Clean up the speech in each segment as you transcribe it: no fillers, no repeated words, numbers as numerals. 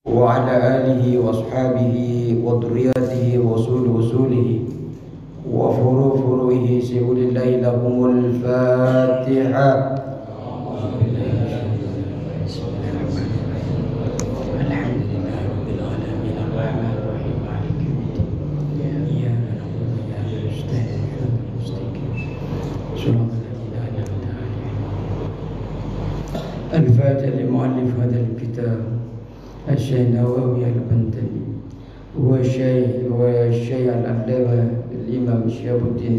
وعلى آله وأصحابه وذريته وأصول أصوله وفروع فروعه سبل الله لهم الفاتحة. الفاتح لمؤلف هذا الكتاب الشيخ النووي البنتلي والشيخ العلامة الإمام شهاب الدين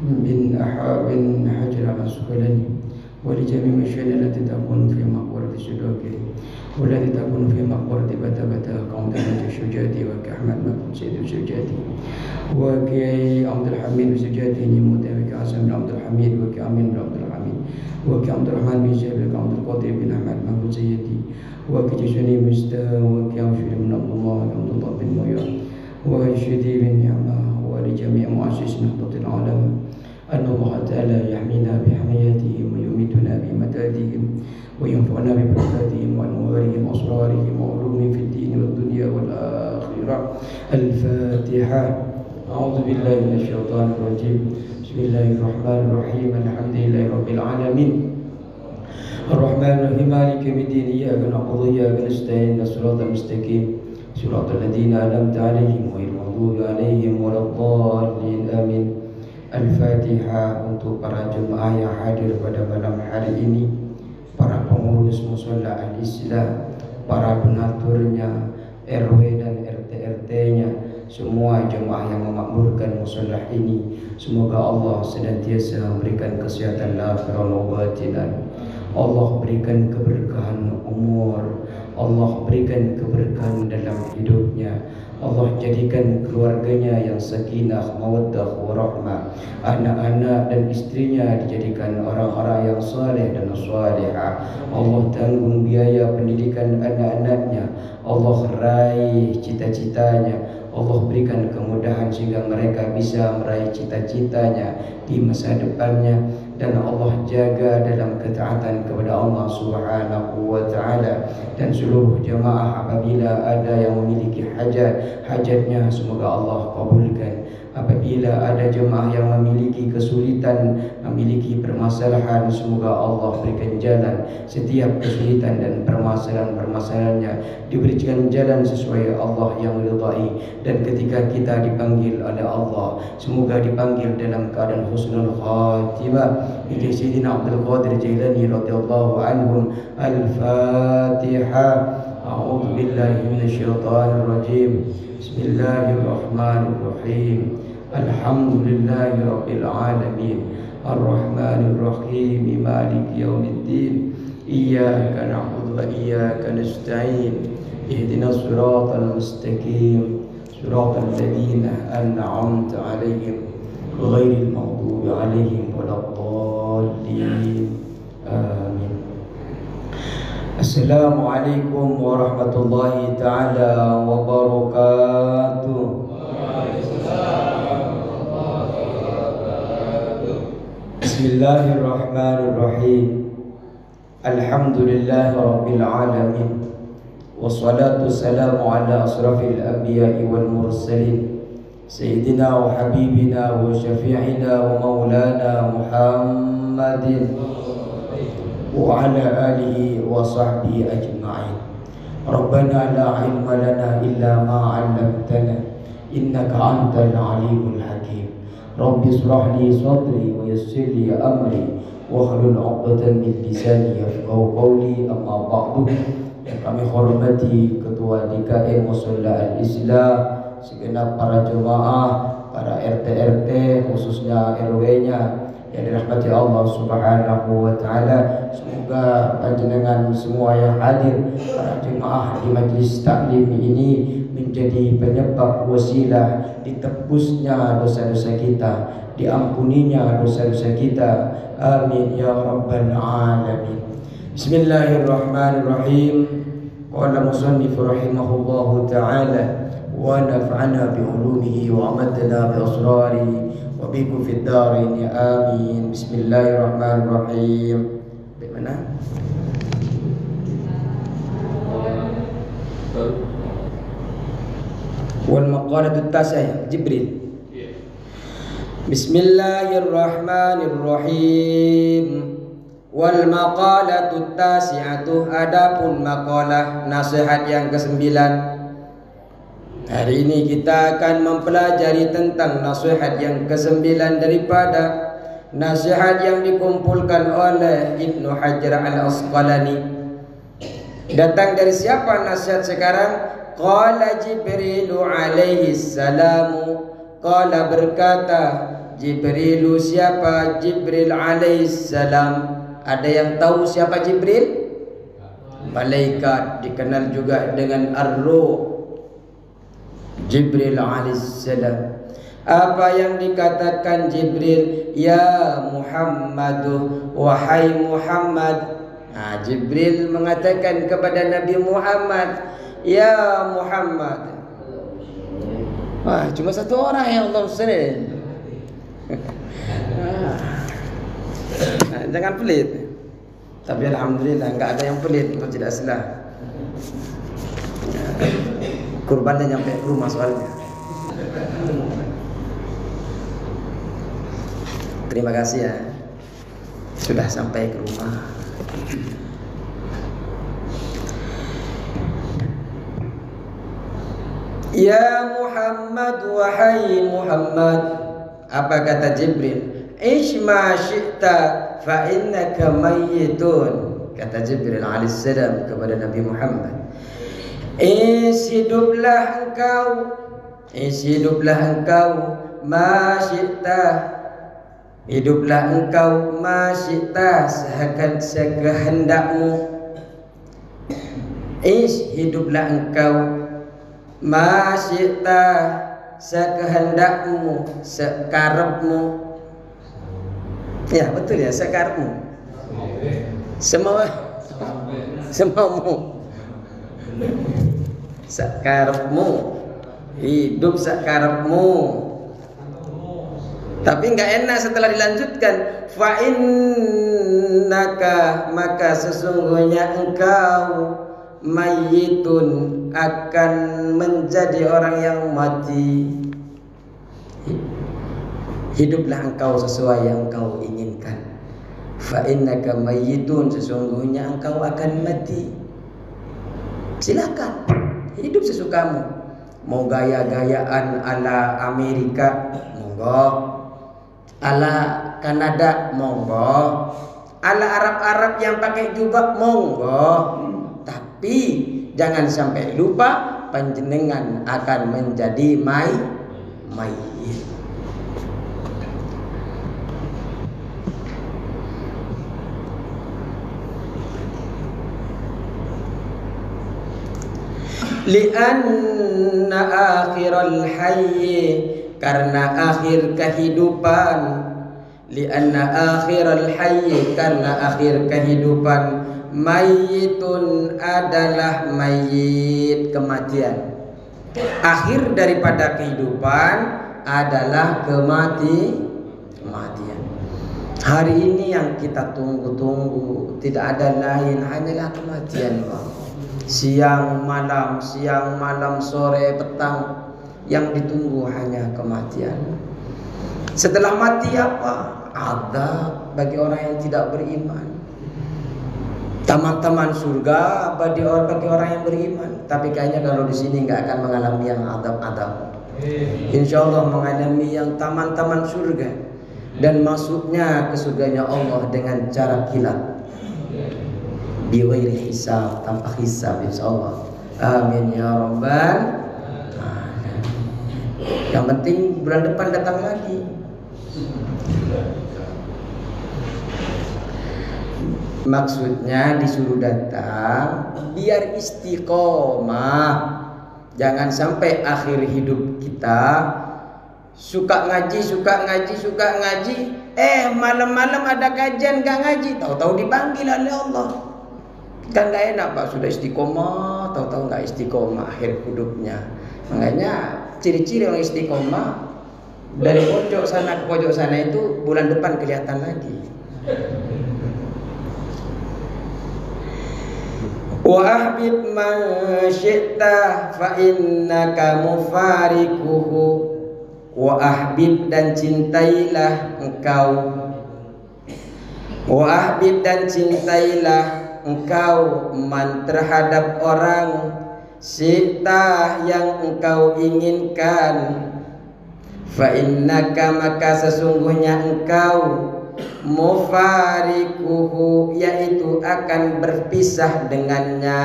بن حجر العسقلاني ولجميع المشايخ التي تكون في مقبرة السلوكي والتي تكون في مقبرة بتا قوم دمج الشجاتي وكأحمد محمود سيد الشجاتي وكي عبد الحميد الشجاتي نموت وكي حسن بن عبد الحميد وكي أمين بن عبد الحميد وكي عبد الرحمن بن زيد وكي عبد القادر بن أحمد محمود سيدي وكي جسني مستا وكي أمشي بن عبد الله وعبد الله بن ميار وشدي بن نعمة ولجميع مؤسسين نهضة العالم أن الله تعالى يحمينا بحمايتهم ويميتنا بمدادهم وينفعنا ببركاتهم وأنوارهم وأسرارهم وعلومهم في الدين والدنيا والآخرة. الفاتحة. أعوذ بالله من الشيطان الرجيم. بسم الله الرحمن الرحيم. الحمد لله رب العالمين الرحمن الرحيم مالك يوم الدين إياك نعبد وإياك نستعين الصراط المستقيم صراط الذين أنعمت عليهم غير المغضوب عليهم ولا الضالين آمين. Al-Fatihah untuk para jemaah yang hadir pada malam hari ini, para pengurus mushola al-Islam, para donaturnya, RW dan RT-RT-nya, semua jemaah yang memakmurkan mushola ini. Semoga Allah senantiasa memberikan kesehatan lahir wa batinan. Allah berikan keberkahan umur, Allah berikan keberkahan dalam hidupnya. Allah jadikan keluarganya yang sakinah, mawaddah, warahmah. Anak-anak dan istrinya dijadikan orang-orang yang saleh dan salihah. Allah tanggung biaya pendidikan anak-anaknya. Allah raih cita-citanya. Allah berikan kemudahan sehingga mereka bisa meraih cita-citanya di masa depannya. Dan Allah jaga dalam ketaatan kepada Allah Subhanahu wa ta'ala. Dan seluruh jemaah apabila ada yang memiliki hajatnya semoga Allah kabulkan. Apabila ada jemaah yang memiliki kesulitan, memiliki permasalahan, semoga Allah berikan jalan. Setiap kesulitan dan permasalahan-permasalahannya diberikan jalan sesuai Allah yang ridai. Dan ketika kita dipanggil oleh Allah, semoga dipanggil dalam keadaan husnul khatimah. Ini Sayyidina Abdul Qadir Jailani radhiyallahu anhum. Al-Fatihah. A'udzu billahi minasyaitonir rajim. Bismillahirrahmanirrahim. Alhamdulillahi rabbil alamin. Ar-Rahmanir Rahim. Maliki yaumiddin. Iyyaka na'budu wa iyyaka nasta'in. Ihdinas siratal mustaqim. Siratal ladzina an'amta 'alaihim ghairil maghdubi 'alaihim waladdallin. Amin. Assalamualaikum warahmatullahi ta'ala wabarakatuh. Bismillahirrahmanirrahim. Alhamdulillahi rabbil alamin. Wassalatu wassalamu ala asrafil anbiya'i wal mursalin Sayyidina wa habibina wa syafi'ina wa maulana Muhammadin wa ala alihi wa sahbihi ajma'in. Rabbana la ilma lana illa ma 'allamtana innaka antal alimul hakim. Rabbi ishrah li sadri wa yassir li amri wahlul 'uqdatam min lisani yafqahu qawli. Amma ba'du. Yang kami hormati Ketua DKM Mushola Al-Islam, segenap para jemaah, para RT-RT, khususnya RW-nya yang dirahmati Allah Subhanahu wa ta'ala. Semoga panjenengan semua yang hadir, para jemaah di majlis taklim ini, menjadi penyebab wasilah ditebusnya dosa-dosa kita, diampuninya dosa-dosa kita. Amin ya rabbal alamin. Bismillahirrahmanirrahim. Qala musannif rahimahullahu ta'ala wa naf'ana bi ulumihi wa amadna bi asrarihi wa bikum fid darin. Amin. Bismillahirrahmanirrahim. Bagaimana? Maqalatut Tasi'ah Jibril. Bismillahirrahmanirrahim. Wal maqalatut tasi'atu, adapun maqalah nasihat yang ke-9. Hari ini kita akan mempelajari tentang nasihat yang ke-9 daripada nasihat yang dikumpulkan oleh Ibnu Hajar al-Asqalani. Datang dari siapa nasihat sekarang? Qala Jibrilu alaihi salamu. Qala berkata Jibrilu, siapa Jibril alaihi salam? Ada yang tahu siapa Jibril? Malaikat, dikenal juga dengan Ar-Ruh. Jibril alaihi salam. Apa yang dikatakan Jibril? Ya Muhammadu, wahai Muhammad. Jibril mengatakan kepada Nabi Muhammad, ya Muhammad. Cuma satu orang yang Allah sendiri. Jangan pelit. Tapi alhamdulillah enggak ada yang pelit, untuk tidak salah. Kurbannya nyampe ke rumah soalnya. Terima kasih ya, sudah sampai ke rumah. Ya Muhammad, wahai Muhammad. Apa kata Jibril? Ish ma syi'ta fa innaka mayyitun. Kata Jibril alaihissalam kepada Nabi Muhammad, hiduplah engkau ma syi'ta. Hiduplah engkau ma syi'ta, sekehendakmu. Hiduplah engkau ma syi'ta, sekehendakmu, sekarepmu. Ya betul ya, sekarepmu. Semaumu. Sekarepmu. Hidup sekarepmu. Tapi enggak enak setelah dilanjutkan, fa innaka, maka sesungguhnya engkau mayyitun, akan menjadi orang yang mati. Hiduplah engkau sesuai yang engkau inginkan. Fa innaka mayyitun, sesungguhnya engkau akan mati. Silakan hidup sesukamu. Mau gaya-gayaan ala Amerika, monggo. Ala Kanada, monggo. Ala Arab-Arab yang pakai jubah, monggo. Tapi jangan sampai lupa panjenengan akan menjadi mayyit. Lianna akhiral hayy, karena akhir kehidupan. Lianna akhiral hayy, karena akhir kehidupan. Mayyitun, adalah mayyit, kematian. Akhir daripada kehidupan adalah kematian. Hari ini yang kita tunggu-tunggu tidak ada lain, hanyalah kematian, Pak. Siang malam, sore petang, yang ditunggu hanya kematian. Setelah mati apa? Azab bagi orang yang tidak beriman. Taman-taman surga bagi orang yang beriman. Tapi kayaknya kalau di sini nggak akan mengalami yang adab-adab. Insya Allah mengalami yang taman-taman surga, dan masuknya ke surganya Allah dengan cara kilat, biwairi hisab, tanpa hisab, insya Allah. Amin ya rabbal alamin. Yang penting bulan depan datang lagi. Maksudnya disuruh datang biar istiqomah. Jangan sampai akhir hidup kita suka ngaji, malam-malam ada kajian gak ngaji, tahu-tahu dipanggil oleh Allah. Kan gak enak, Pak, sudah istiqomah, tahu-tahu gak istiqomah akhir hidupnya. Makanya ciri-ciri orang istiqomah, dari pojok sana ke pojok sana itu bulan depan kelihatan lagi. Wa ahbib man syi'ta fa innaka mufariquhu. Wa ahbib dan cintailah engkau. Wa ahbib dan cintailah engkau man terhadap orang syi'ta yang engkau inginkan. Fa innaka maka sesungguhnya engkau mufariquhu yaitu akan berpisah dengannya.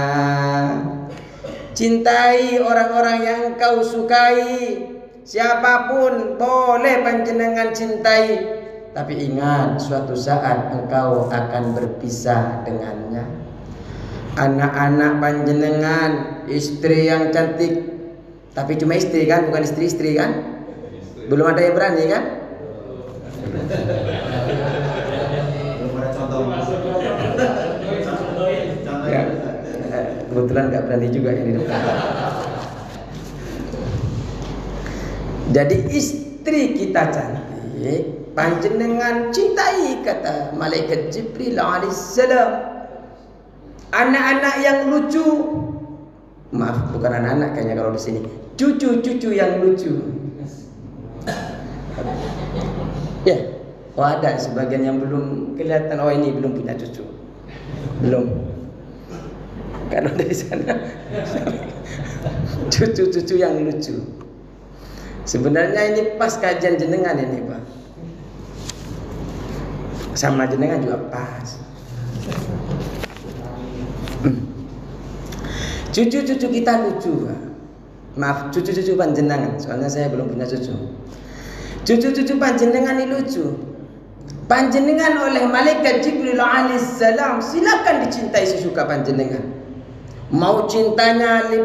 Cintai orang-orang yang engkau sukai, siapapun boleh panjenengan cintai, tapi ingat suatu saat engkau akan berpisah dengannya. Anak-anak panjenengan, istri yang cantik, tapi cuma istri kan, bukan istri-istri kan? Belum ada yang berani kan? Ya, kebetulan nggak berani juga ini. Jadi istri kita cantik, panjenengan cintai kata malaikat Jibril alaihissalam. Anak-anak yang lucu, maaf bukan anak-anak kayaknya kalau di sini, cucu-cucu yang lucu. Ya, oh ada sebagian yang belum kelihatan, oh ini belum punya cucu, belum. Kalau dari sana cucu-cucu yang lucu. Sebenarnya ini pas kajian jenengan ini Pak, sama jenengan juga pas. Cucu-cucu kita lucu Pak. Maaf, cucu-cucu panjenengan, soalnya saya belum punya cucu. Cucu-cucu panjenengan ini lucu. Panjenengan oleh malaikat Jibril alaihissalam silakan dicintai sesuka panjenengan. Mau cintanya 50%,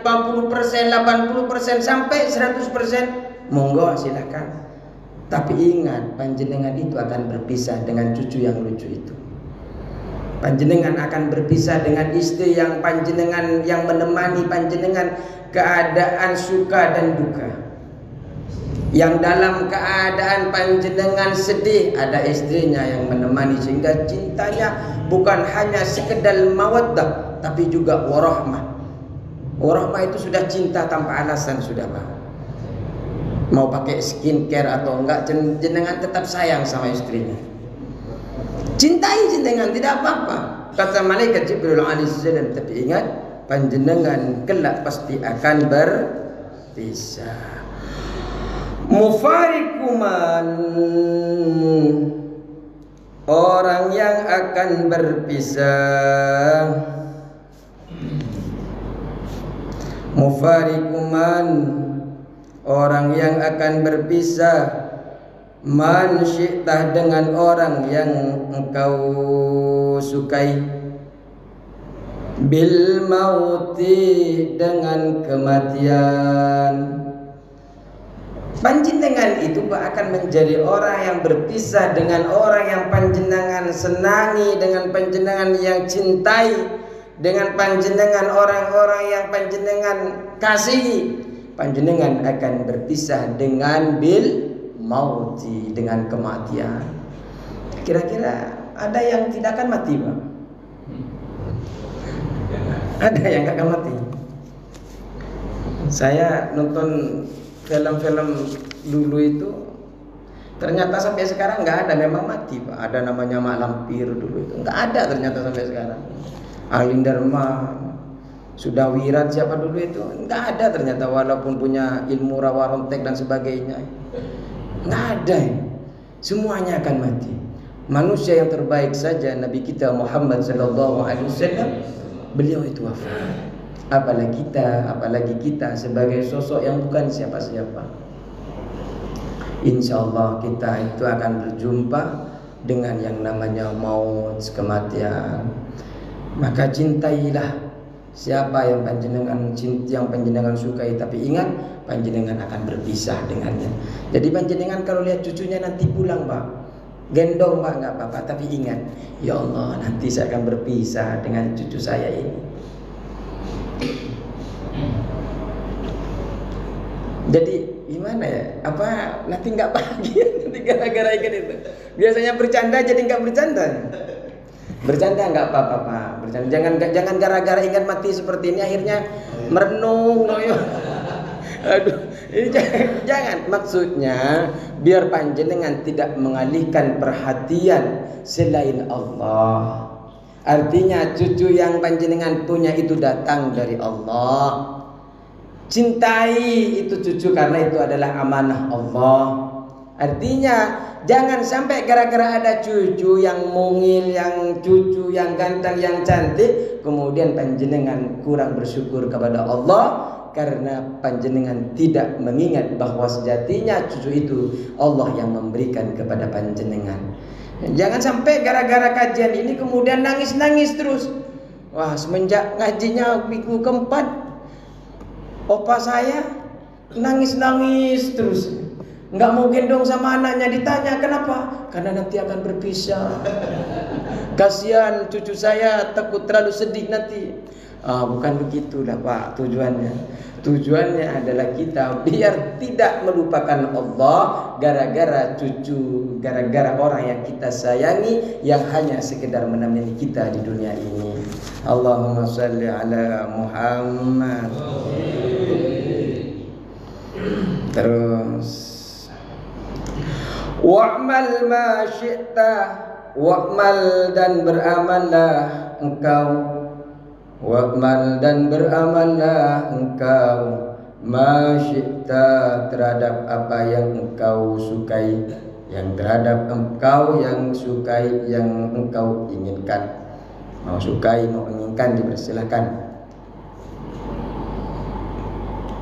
80% sampai 100%, monggo silakan. Tapi ingat, panjenengan itu akan berpisah dengan cucu yang lucu itu. Panjenengan akan berpisah dengan istri yang panjenengan, yang menemani panjenengan keadaan suka dan duka. Yang dalam keadaan panjenengan sedih, ada istrinya yang menemani, sehingga cintanya bukan hanya sekedar mawaddah, tapi juga warahmah. Warahmah itu sudah cinta tanpa alasan sudah Pak. Mau pakai skincare atau enggak, jenengan tetap sayang sama istrinya. Cintai jenengan tidak apa-apa, kata malaikat Jibril alaihissalam. Tapi ingat, panjenengan kelak pasti akan berpisah. Mufarikuman, orang yang akan berpisah. Mufarikuman, orang yang akan berpisah. Man syi'tah, dengan orang yang engkau sukai. Bil mauti, dengan kematian. Panjenengan itu Pak akan menjadi orang yang berpisah dengan orang yang panjenengan senangi, dengan panjenengan yang cintai, dengan panjenengan orang-orang yang panjenengan kasihi. Panjenengan akan berpisah dengan bil mauti, dengan kematian. Kira-kira ada yang tidak akan mati Pak? Ada yang tidak akan mati. Saya nonton film-film dulu itu, ternyata sampai sekarang nggak ada memang mati Pak. Ada namanya Mak Lampir dulu itu, nggak ada ternyata sampai sekarang. Alin Dharma, Sudawirat siapa dulu itu, nggak ada ternyata, walaupun punya ilmu rawa rontek dan sebagainya. Nggak ada, semuanya akan mati. Manusia yang terbaik saja Nabi kita Muhammad SAW, beliau itu wafat. Apalagi kita sebagai sosok yang bukan siapa-siapa. Insya Allah kita itu akan berjumpa dengan yang namanya maut, kematian. Maka cintailah siapa yang panjenengan sukai, tapi ingat panjenengan akan berpisah dengannya. Jadi panjenengan kalau lihat cucunya nanti pulang Pak, gendong Pak, nggak apa-apa, tapi ingat, ya Allah nanti saya akan berpisah dengan cucu saya ini. Jadi gimana ya? Apa nanti nggak bahagia nanti gara-gara ikan itu? Biasanya bercanda jadi nggak bercanda. Bercanda nggak apa-apa Pak. Bercanda. Jangan gara-gara ingat mati seperti ini akhirnya merenung. Aduh, ini jangan. Maksudnya biar panjenengan tidak mengalihkan perhatian selain Allah. Artinya cucu yang panjenengan punya itu datang dari Allah. Cintai itu cucu karena itu adalah amanah Allah. Artinya jangan sampai gara-gara ada cucu yang mungil, yang cucu yang ganteng, yang cantik, kemudian panjenengan kurang bersyukur kepada Allah karena panjenengan tidak mengingat bahwa sejatinya cucu itu Allah yang memberikan kepada panjenengan. Jangan sampai gara-gara kajian ini kemudian nangis-nangis terus. Wah, semenjak ngajinya minggu keempat, opa saya nangis-nangis terus. Nggak mau gendong sama anaknya. Ditanya kenapa? Karena nanti akan berpisah. Kasihan cucu saya, takut terlalu sedih nanti. Bukan begitulah Pak tujuannya. Tujuannya adalah kita biar tidak melupakan Allah gara-gara cucu, gara-gara orang yang kita sayangi yang hanya sekedar menemani kita di dunia ini. Allahumma shalli ala Muhammad. Terus wa'mal ma syi'ta, wa'mal dan beramallah engkau, wa'mal dan beramallah engkau, ma syi'ta terhadap apa yang engkau sukai, yang terhadap engkau yang sukai, yang engkau inginkan. Mau sukai, mau inginkan dipersilakan.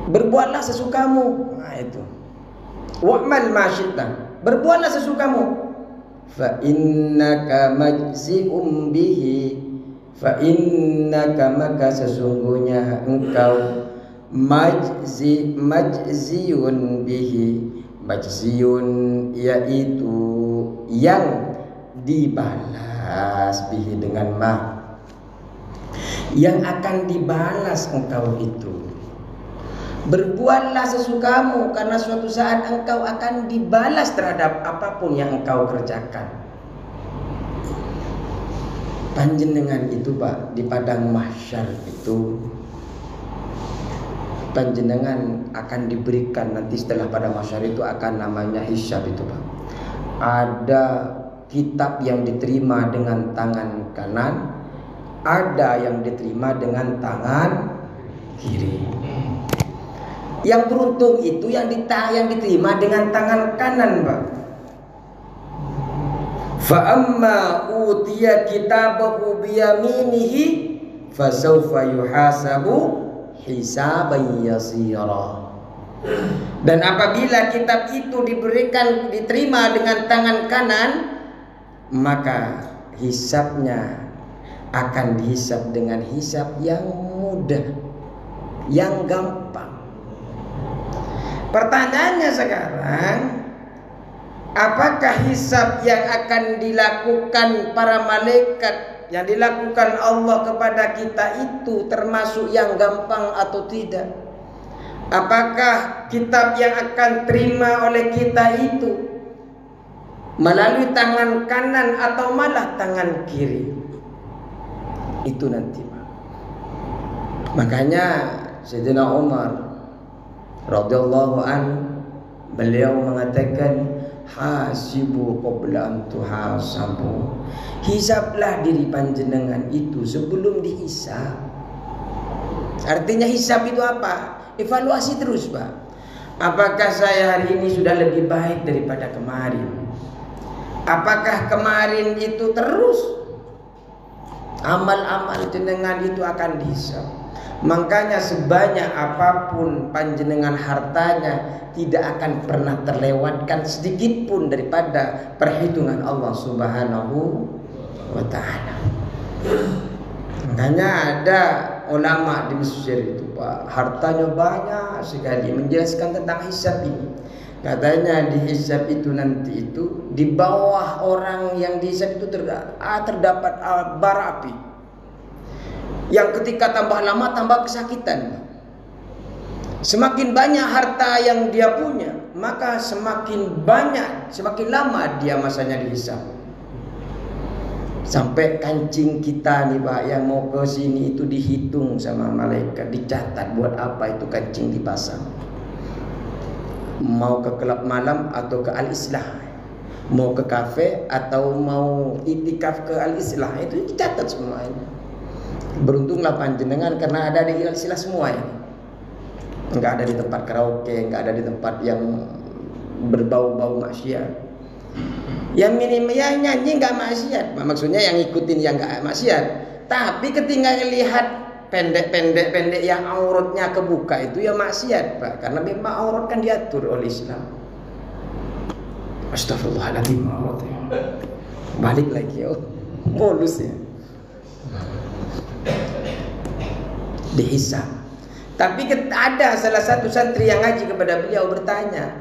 Berbuatlah sesukamu. Nah itu. Wa'mal ma syi'ta. Berbuatlah sesukamu. Fa innaka majzi'um bihi. Fa innaka maka sesungguhnya engkau majziyun bihi. Majziyun yaitu yang dibalas bihi dengan ma. Yang akan dibalas engkau itu. Berbuatlah sesukamu karena suatu saat engkau akan dibalas terhadap apapun yang engkau kerjakan. Panjenengan itu Pak, di padang mahsyar itu panjenengan akan diberikan nanti setelah padang mahsyar itu akan namanya hisab itu Pak. Ada kitab yang diterima dengan tangan kanan, ada yang diterima dengan tangan kiri. Yang beruntung itu yang diterima dengan tangan kanan Pak. Fa amma utiya kitabahu biyaminihi fasawfa yuhasabu hisaban yasira. Dan apabila kitab itu diterima dengan tangan kanan, maka hisabnya akan dihisab dengan hisab yang mudah, yang gampang. Pertanyaannya sekarang, apakah hisab yang akan dilakukan para malaikat, yang dilakukan Allah kepada kita itu termasuk yang gampang atau tidak? Apakah kitab yang akan terima oleh kita itu melalui tangan kanan atau malah tangan kiri? Itu nanti Pak. Makanya Sayyidina Umar radhiyallahu an beliau mengatakan hasibu qabla an tuhasabu. Hisablah diri panjenengan itu sebelum dihisab. Artinya hisab itu apa? Evaluasi terus Pak. Apakah saya hari ini sudah lebih baik daripada kemarin? Apakah kemarin itu terus amal-amal jenengan itu akan dihisab? Makanya sebanyak apapun panjenengan hartanya tidak akan pernah terlewatkan sedikit pun daripada perhitungan Allah Subhanahu wa ta'ala. Makanya ada ulama di Mesir itu Pak, hartanya banyak sekali, menjelaskan tentang hisab ini. Katanya di hisab itu nanti itu di bawah orang yang dihisab itu terdapat bara api, yang ketika tambah lama tambah kesakitan. Semakin banyak harta yang dia punya, maka semakin lama dia masanya dihisab. Sampai kancing kita nih Pak yang mau ke sini itu dihitung sama malaikat, dicatat buat apa itu kancing dipasang. Mau ke klub malam atau ke Al-Islah, mau ke kafe atau mau itikaf ke Al-Islah, itu dicatat semuanya. Beruntunglah panjenengan karena ada di Al-Islah semua ya. Enggak ada di tempat karaoke, enggak ada di tempat yang berbau-bau maksiat. Yang minim ya nyanyi nggak maksiat, maksudnya yang ikutin yang nggak maksiat. Tapi ketika lihat pendek yang auratnya kebuka itu ya maksiat Pak, karena memang aurat kan diatur oleh Islam. Astagfirullahaladzim, auratnya balik lagi bolus ya, dihisab. Tapi ada salah satu santri yang ngaji kepada beliau bertanya,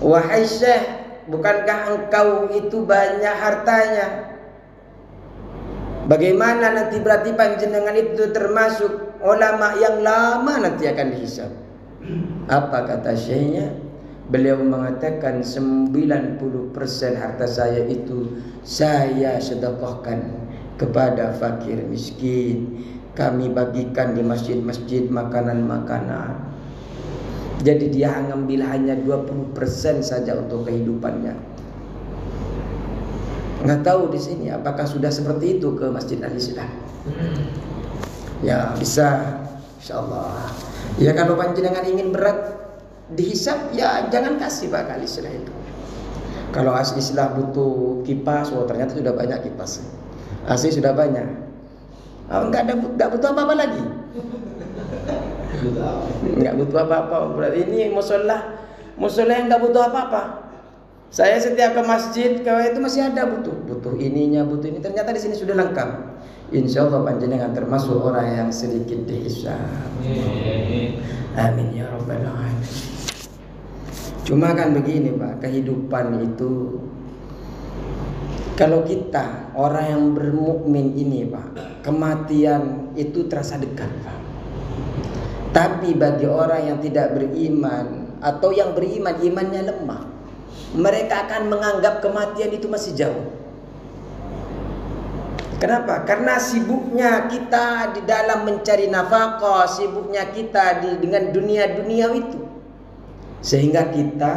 wahai Syekh, bukankah engkau itu banyak hartanya? Bagaimana nanti berarti panjenengan itu termasuk ulama yang lama nanti akan dihisab? Apa kata syekhnya? Beliau mengatakan 90% harta saya itu saya sedekahkan kepada fakir miskin. Kami bagikan di masjid-masjid makanan-makanan. Jadi dia ngambil hanya 20% saja untuk kehidupannya. Nggak tahu di sini apakah sudah seperti itu ke Masjid Al-Islah. Ya bisa, insyaallah. Ya kalau panjenengan ingin berat dihisab, ya jangan kasih Pak Al-Islah itu. Kalau Al-Islah butuh kipas, ternyata sudah banyak kipas. AC sudah banyak. Nggak butuh apa-apa lagi. Nggak butuh apa-apa. Berarti ini musola yang nggak butuh apa-apa. Saya setiap ke masjid itu masih ada butuh ininya, butuh ini. Ternyata di sini sudah lengkap. Insya Allah panjenengan termasuk orang yang sedikit dihisab. Amin ya rabbal alamin. Cuma kan begini Pak, kehidupan itu kalau kita orang yang bermukmin ini Pak, kematian itu terasa dekat Pak. Tapi bagi orang yang tidak beriman atau yang beriman imannya lemah, mereka akan menganggap kematian itu masih jauh. Kenapa? Karena sibuknya kita di dalam mencari nafkah, sibuknya kita dengan dunia itu, sehingga kita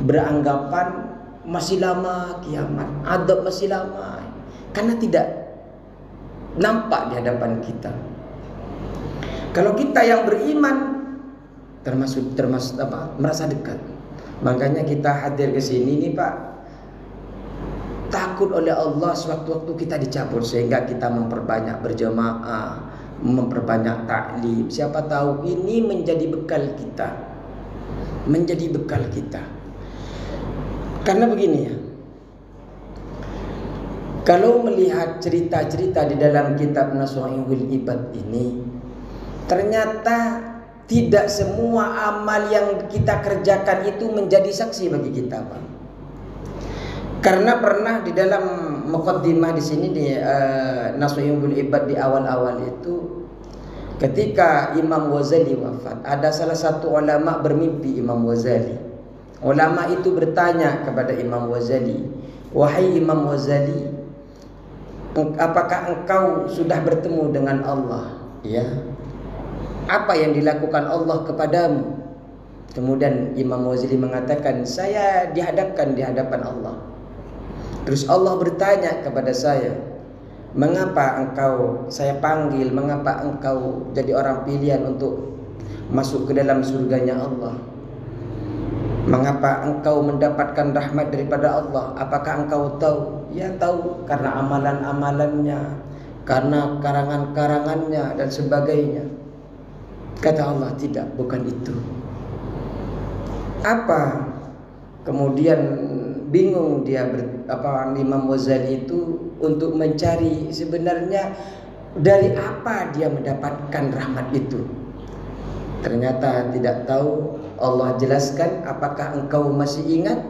beranggapan masih lama kiamat, adab masih lama, karena tidak nampak di hadapan kita. Kalau kita yang beriman termasuk merasa dekat. Makanya kita hadir ke sini nih Pak, takut oleh Allah sewaktu-waktu kita dicabut, sehingga kita memperbanyak berjamaah, memperbanyak taklim. Siapa tahu ini menjadi bekal kita. Karena begini ya, kalau melihat cerita-cerita di dalam kitab Nasuhul Ibad ini, ternyata tidak semua amal yang kita kerjakan itu menjadi saksi bagi kita Pak. Karena pernah di dalam muqaddimah di sini di Nasuhul Ibad di awal-awal itu, ketika Imam Ghazali wafat, ada salah satu ulama bermimpi Imam Ghazali. Ulama itu bertanya kepada Imam Ghazali, wahai Imam Ghazali, apakah engkau sudah bertemu dengan Allah? Ya. Apa yang dilakukan Allah kepadamu? Kemudian Imam Ghazali mengatakan, saya dihadapkan di hadapan Allah. Terus Allah bertanya kepada saya, mengapa saya panggil, mengapa engkau jadi orang pilihan untuk masuk ke dalam surganya Allah? Mengapa engkau mendapatkan rahmat daripada Allah? Apakah engkau tahu? Ya tahu, karena amalan-amalannya, karena karangan-karangannya dan sebagainya. Kata Allah, tidak, bukan itu. Apa? Kemudian bingung dia Imam Ghazali itu untuk mencari sebenarnya dari apa dia mendapatkan rahmat itu. Ternyata tidak tahu. Allah jelaskan, apakah engkau masih ingat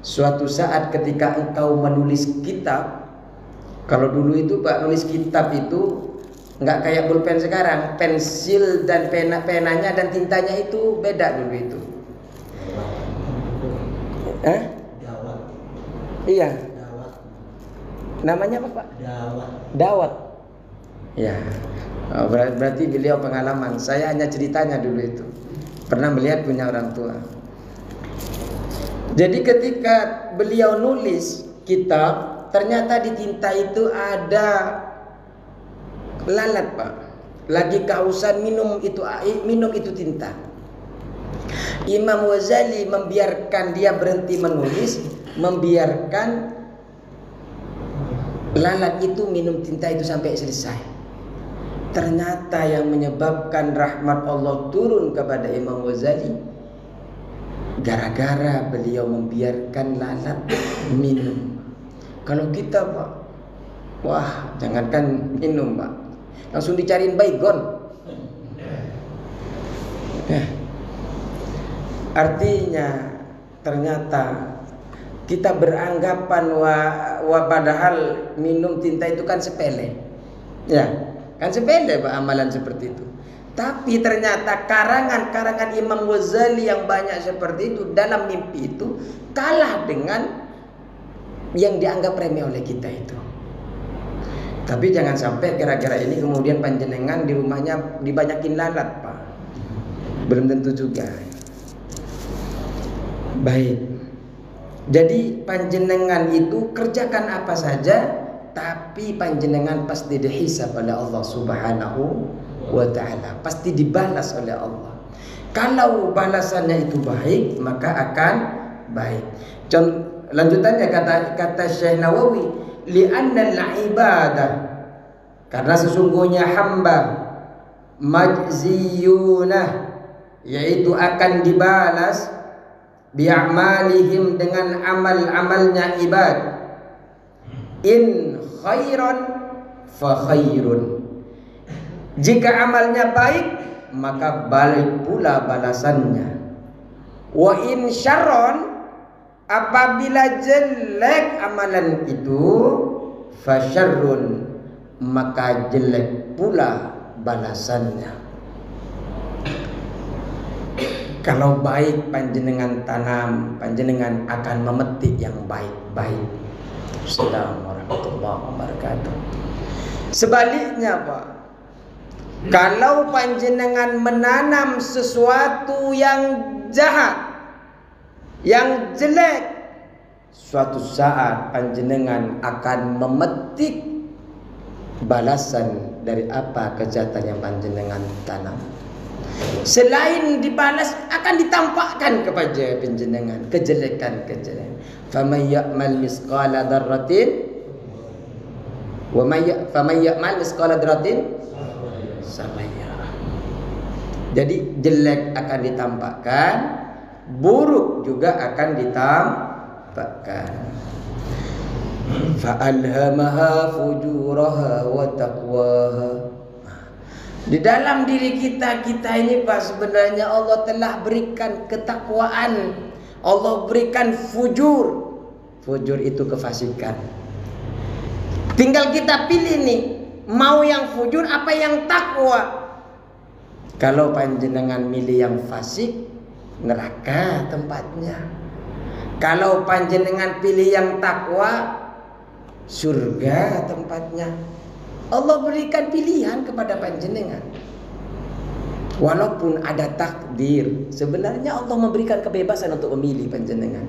suatu saat ketika engkau menulis kitab? Kalau dulu itu Pak, nulis kitab itu nggak kayak pulpen sekarang, pensil dan penanya dan tintanya itu beda dulu itu. Iya. Namanya apa Pak? Dawat. Dawat. Ya, berarti beliau pengalaman. Saya hanya ceritanya dulu itu. Pernah melihat punya orang tua. Jadi ketika beliau nulis kitab, ternyata di tinta itu ada lalat Pak. Lagi kehausan minum itu tinta. Imam Ghazali membiarkan dia berhenti menulis, membiarkan lalat itu minum tinta itu sampai selesai. Ternyata yang menyebabkan rahmat Allah turun kepada Imam Ghazali gara-gara beliau membiarkan lalat minum. Kalau kita Pak, wah jangankan minum Pak, langsung dicariin baygon. Artinya ternyata kita beranggapan padahal minum tinta itu kan sepele. Ya, kan sepele Pak amalan seperti itu. Tapi ternyata karangan-karangan Imam Ghazali yang banyak seperti itu dalam mimpi itu kalah dengan yang dianggap remeh oleh kita itu. Tapi jangan sampai gara-gara ini kemudian panjenengan di rumahnya dibanyakin lalat Pak. Belum tentu juga. Baik. Jadi panjenengan itu kerjakan apa saja, tapi panjenengan pasti dihisab oleh Allah Subhanahu wa ta'ala, pasti dibalas oleh Allah. Kalau balasannya itu baik, maka akan baik. Lanjutannya kata Syekh Nawawi, li'anna al-ibadah, karena sesungguhnya hamba majziyunah, yaitu akan dibalas bi'amalihim dengan amal-amalnya ibad. In khairan fa khairun, jika amalnya baik maka baik pula balasannya. Wa in syarron, apabila jelek amalan itu, fa syarrun, maka jelek pula balasannya. Kalau baik panjenengan tanam, panjenengan akan memetik yang baik-baik. Assalamualaikum warahmatullahi wabarakatuh. Sebaliknya Pak, kalau panjenengan menanam sesuatu yang jahat, yang jelek, suatu saat panjenengan akan memetik balasan dari apa kejahatan yang panjenengan tanam. Selain dibalas, akan ditampakkan kepada panjenengan kejelekan-kejelekan. Faman ya'mal misqala dzarratin faman ya'mal misqala dzarratin sarraya. Jadi jelek akan ditampakkan, buruk juga akan ditampakkan. Fa'alhamaha fujuraha wa taqwaha. Di dalam diri kita ini Pak, sebenarnya Allah telah berikan ketakwaan. Allah berikan fujur. Fujur itu kefasikan. Tinggal kita pilih nih, mau yang fujur apa yang takwa. Kalau panjenengan milih yang fasik, neraka tempatnya. Kalau panjenengan pilih yang takwa, surga tempatnya. Allah berikan pilihan kepada panjenengan. Walaupun ada takdir, sebenarnya Allah memberikan kebebasan untuk memilih panjenengan.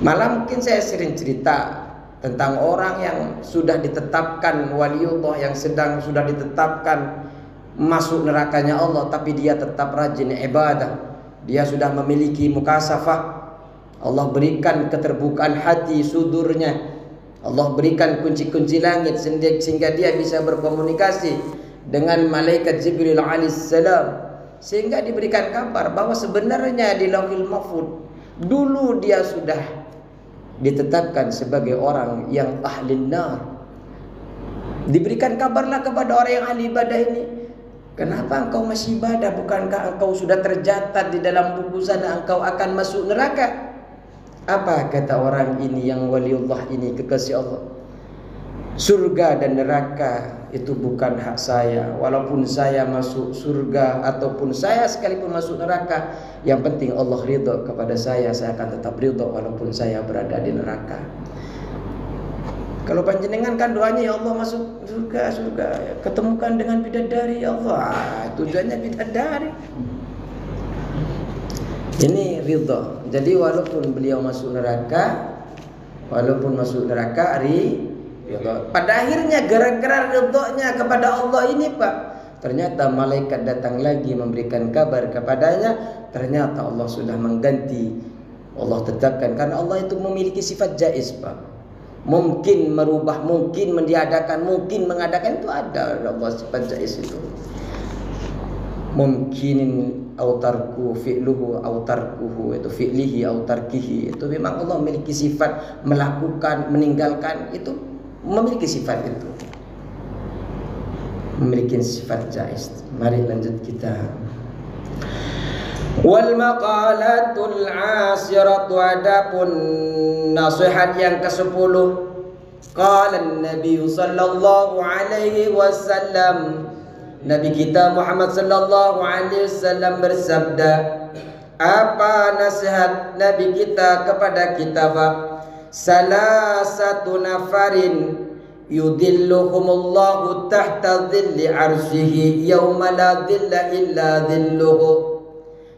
Malah mungkin saya sering cerita tentang orang yang sudah ditetapkan waliullah, yang sudah ditetapkan masuk nerakanya Allah, tapi dia tetap rajin ibadah. Dia sudah memiliki mukasafah. Allah berikan keterbukaan hati sudurnya. Allah berikan kunci-kunci langit sehingga dia bisa berkomunikasi dengan malaikat Jibril alaihissalam, sehingga diberikan kabar bahwa sebenarnya di Lauhil Mahfuz dulu dia sudah ditetapkan sebagai orang yang ahli nar. Diberikan kabarlah kepada orang yang ahli ibadah ini, kenapa engkau masih ibadah? Bukankah engkau sudah tercatat di dalam buku sana engkau akan masuk neraka? Apa kata orang ini yang waliullah ini, kekasih Allah? Surga dan neraka itu bukan hak saya. Walaupun saya masuk surga ataupun saya sekalipun masuk neraka, yang penting Allah ridho kepada saya akan tetap ridho walaupun saya berada di neraka. Kalau panjenengan kan doanya ya Allah masuk surga, ketemukan dengan bidadari ya Allah. Tujuannya bidadari. Ini ridha. Jadi walaupun beliau masuk neraka, ridha. Pada akhirnya gara-gara ridhonya kepada Allah ini Pak, ternyata malaikat datang lagi memberikan kabar kepadanya. Ternyata Allah sudah mengganti. Allah tetapkan karena Allah itu memiliki sifat jaiz Pak. Mungkin merubah, mungkin mentiadakan, mungkin mengadakan, itu ada Allah sifat jaiz itu. Mungkin autarku fi'luhu autarkuhu, itu fi'lihi autarkihi, itu memang Allah memiliki sifat melakukan, meninggalkan, itu memiliki sifat itu, memiliki sifat jaiz. Mari lanjut kita. Wal maqalatul asiratu, adapun nasihat yang ke-10. Qala Nabi sallallahu alaihi wasallam, Nabi kita Muhammad sallallahu alaihi wasallam bersabda. Apa nasihat Nabi kita kepada kita Pak? Salasatu nafarin yudhilluhumullahu tahta dhilli arsyihi yauma la dhilla illa dhilluhu.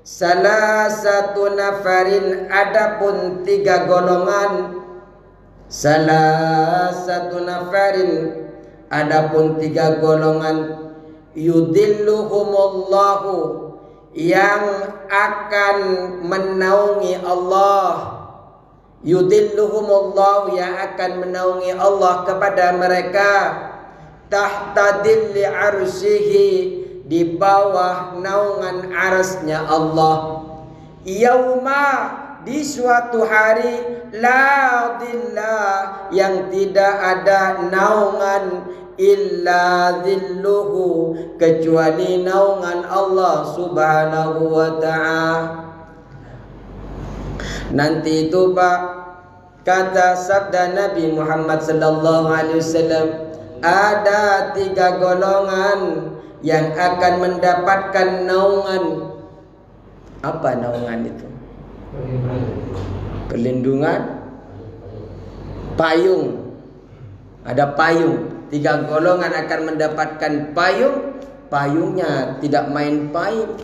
Salah satu nafarin, adapun 3 golongan. Salah satu nafarin, adapun 3 golongan. Yudhilluhumullahu, yang akan menaungi Allah. Yudhilluhumullahu, yang akan menaungi Allah kepada mereka. Tahta dhilli arsyihi, di bawah naungan arsy-Nya Allah. Yauma, di suatu hari, la dhilla, yang tidak ada naungan, illa dhilluhu, kecuali naungan Allah subhanahu wa ta'ala. Nanti itu Pak, kata sabda Nabi Muhammad sallallahu alaihi wasallam, ada 3 golongan yang akan mendapatkan naungan. Apa naungan itu? Perlindungan, payung. Ada payung. 3 golongan akan mendapatkan payung. Payungnya tidak main payung.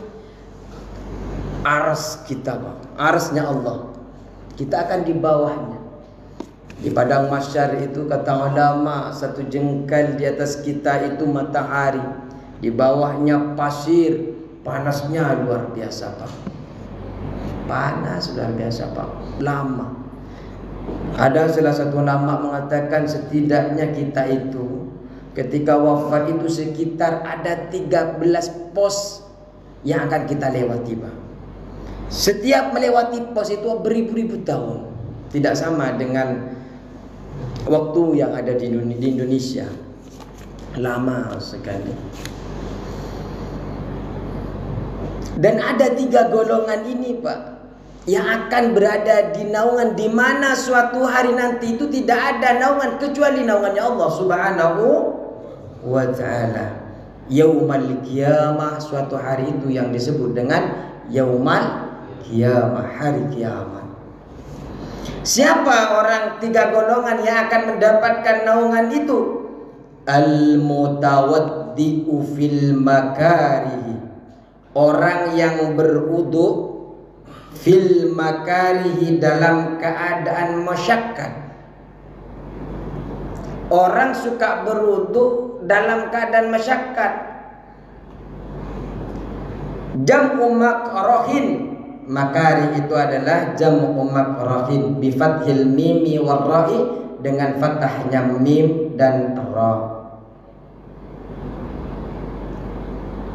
Ars kita Pak, arsy-Nya Allah. Kita akan di bawahnya. Di padang mahsyar itu kata ulama, 1 jengkal di atas kita itu matahari. Di bawahnya pasir, panasnya luar biasa Pak. Panas luar biasa Pak, lama. Ada salah satu ulama mengatakan setidaknya kita itu ketika wafat itu sekitar ada 13 pos yang akan kita lewati Pak. Setiap melewati pos itu beribu-ribu tahun. Tidak sama dengan waktu yang ada di Indonesia. Lama sekali. Dan ada 3 golongan ini Pak, yang akan berada di naungan, di mana suatu hari nanti itu tidak ada naungan kecuali naungannya Allah subhanahu wa ta'ala. Yaumal qiyamah, suatu hari itu yang disebut dengan yaumal qiyamah, hari kiamat. Siapa orang 3 golongan yang akan mendapatkan naungan itu? Al-mutawaddi'u fil makarihi, orang yang berwudu fil makarihi, dalam keadaan masyakkat. Orang suka berwudu dalam keadaan masyakkat. Jam'u makrohin, makari itu adalah jam'u makrohin bi fathil mimi wal ra'i, dengan fathahnya mim dan ra.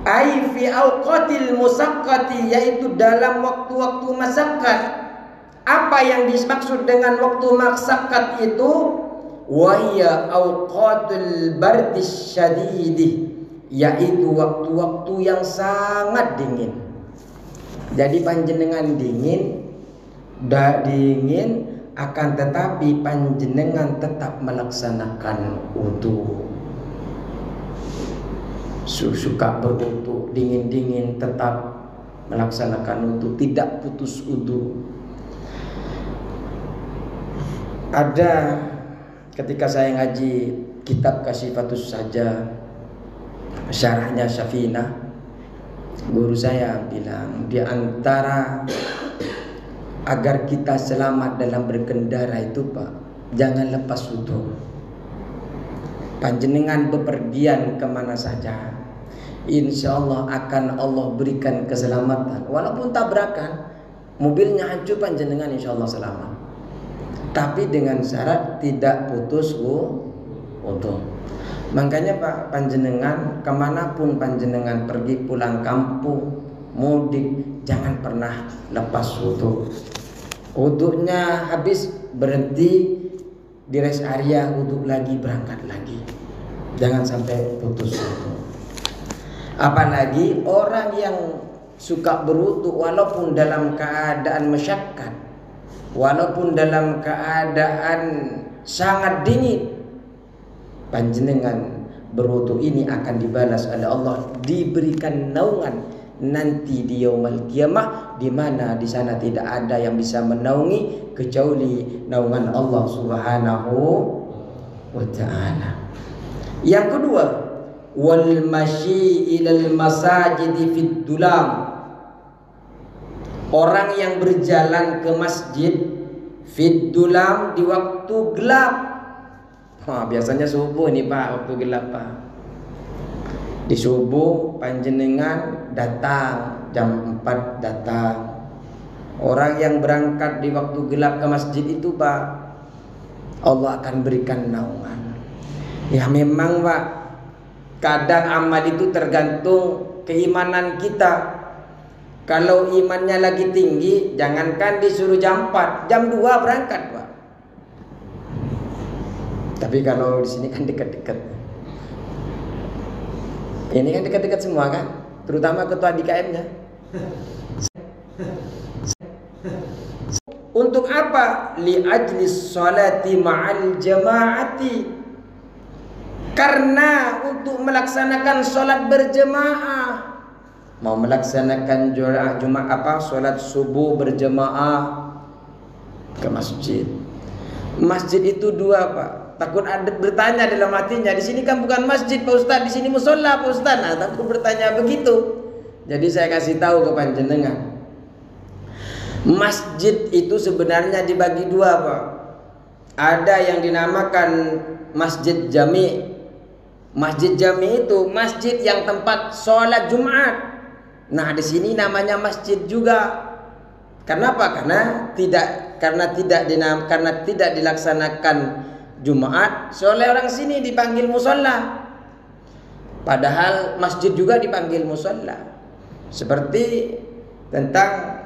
Ai fi awqatil musaqqati, yaitu dalam waktu-waktu masakkat. Apa yang dimaksud dengan waktu masakkat itu? Wahya awqatul bardis syadidi, yaitu waktu-waktu yang sangat dingin. Jadi panjenengan dingin, akan tetapi panjenengan tetap melaksanakan wudu. Suka berwudu, dingin-dingin tetap melaksanakan wudu, tidak putus wudu. Ada ketika saya ngaji kitab Kasyifatus Saja, syarahnya Syafinah, guru saya bilang di antara agar kita selamat dalam berkendara itu Pak, jangan lepas wudu. Panjenengan bepergian kemana saja, insya Allah akan Allah berikan keselamatan. Walaupun tabrakan, mobilnya hancur, panjenengan insya Allah selamat. Tapi dengan syarat tidak putus wudu. Makanya Pak, panjenengan kemanapun panjenengan pergi, pulang kampung, mudik, jangan pernah lepas wudu. Wudunya habis, berhenti di rest area, wudu lagi, berangkat lagi. Jangan sampai putus wudu. Apalagi orang yang suka berwudu walaupun dalam keadaan masyaqqat, walaupun dalam keadaan sangat dingin, panjenengan berwudu ini akan dibalas oleh Allah, diberikan naungan nanti di yaumul qiyamah, di mana di sana tidak ada yang bisa menaungi kecuali naungan Allah Subhanahu wa taala. Yang kedua, wal masyi ilal masajid fid dulam. Orang yang berjalan ke masjid fid dulam di waktu gelap. Biasanya subuh nih Pak, waktu gelap Pak. Di subuh panjenengan datang, jam 4 datang. Orang yang berangkat di waktu gelap ke masjid itu Pak, Allah akan berikan naungan. Ya memang Pak, kadang amal itu tergantung keimanan kita. Kalau imannya lagi tinggi, jangankan disuruh jam 4, jam 2 berangkat Pak. Tapi kalau di sini kan dekat-dekat. Ini kan dekat-dekat semua kan, terutama ketua DKM-nya. Untuk apa? Li ajlis salati ma'al jama'ati. Karena untuk melaksanakan salat berjemaah. Mau melaksanakan salat subuh berjemaah ke masjid. Masjid itu dua Pak. Takut ada bertanya dalam hatinya, di sini kan bukan masjid Pak Ustaz, di sini musola Pak Ustaz. Nah, takut bertanya begitu. Jadi saya kasih tahu ke panjenengan. Masjid itu sebenarnya dibagi dua Pak. Ada yang dinamakan masjid jami. Masjid jami itu masjid yang tempat sholat Jumat. Nah, di sini namanya masjid juga. Kenapa? Karena tidak dilaksanakan Jumat, oleh orang sini dipanggil musola. Padahal masjid juga dipanggil musola. Seperti tentang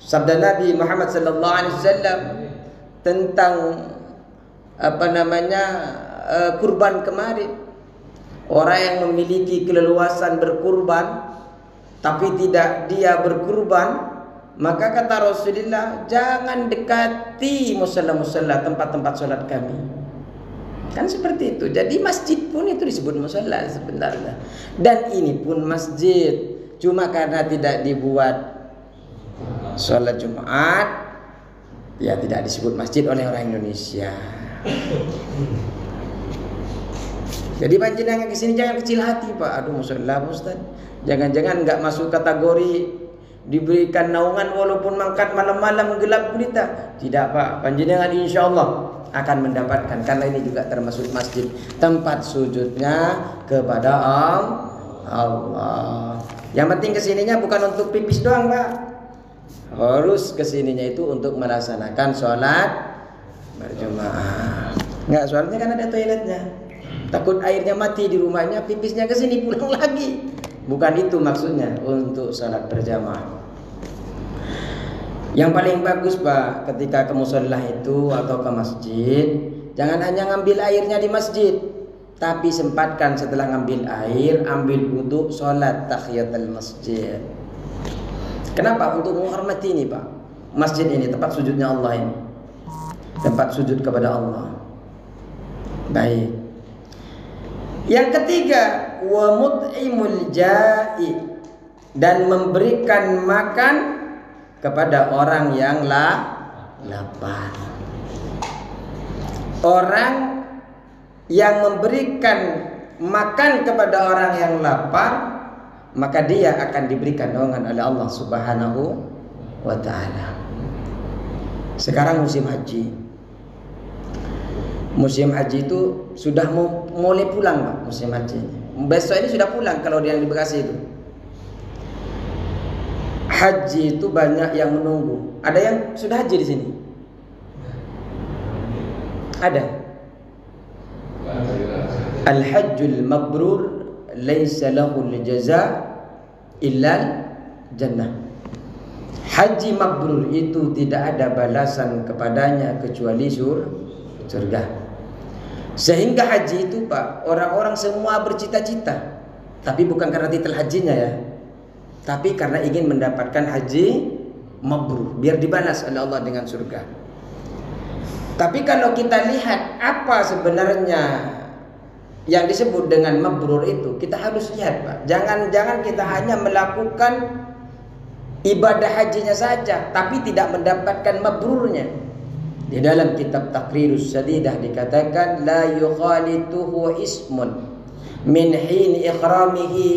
sabda Nabi Muhammad sallallahu alaihi wasallam tentang kurban kemarin. Orang yang memiliki keleluasan berkurban tapi tidak dia berkurban, maka kata Rasulullah, jangan dekati musalla-musalla, tempat-tempat sholat kami. Kan seperti itu. Jadi masjid pun itu disebut musalla sebenarnya. Dan ini pun masjid, cuma karena tidak dibuat sholat Jumat, ya tidak disebut masjid oleh orang Indonesia. Jadi panjenengan kesini jangan kecil hati Pak. Aduh musalla Ustaz, jangan-jangan nggak masuk kategori diberikan naungan walaupun mangkat malam-malam gelap gulita. Tidak Pak, panjenengan insya Allah akan mendapatkan, karena ini juga termasuk masjid, tempat sujudnya kepada Allah. Yang penting kesininya bukan untuk pipis doang Pak, harus kesininya itu untuk melaksanakan sholat berjamaah. Enggak, soalnya kan ada toiletnya. Takut airnya mati di rumahnya, pipisnya kesini pulang lagi. Bukan itu maksudnya, untuk sholat berjamaah. Yang paling bagus Pak, ketika ke musholah itu atau ke masjid, jangan hanya ngambil airnya di masjid, tapi sempatkan setelah ngambil air, ambil wudu, sholat tahiyatul masjid. Kenapa? Untuk menghormati ini Pak, masjid ini tempat sujudnya Allah ini, tempat sujud kepada Allah. Baik. Yang ketiga, wa mut'imul ja'i, dan memberikan makan kepada orang yang lapar. orang yang memberikan makan kepada orang yang lapar, maka dia akan diberikan naungan oleh Allah Subhanahu wa ta'ala. Sekarang musim haji. Musim haji itu sudah mulai pulang, Pak, musim haji. Besok ini sudah pulang kalau yang di Bekasi itu. Haji itu banyak yang menunggu. Ada yang sudah haji di sini? Ada. Al-hajjul mabrur laisa lahul jaza illa jannah. Haji mabrur itu tidak ada balasan kepadanya kecuali surga. Sehingga haji itu, Pak, orang-orang semua bercita-cita, tapi bukan karena titel hajinya ya, tapi karena ingin mendapatkan haji mabrur, biar dibalas oleh Allah dengan surga. Tapi kalau kita lihat apa sebenarnya yang disebut dengan mabrur itu, kita harus lihat, Pak. Jangan kita hanya melakukan ibadah hajinya saja, tapi tidak mendapatkan mabrurnya. Di dalam kitab Taqrirus Sadidah dikatakan la yukhalituhu ismun min hin ikramihi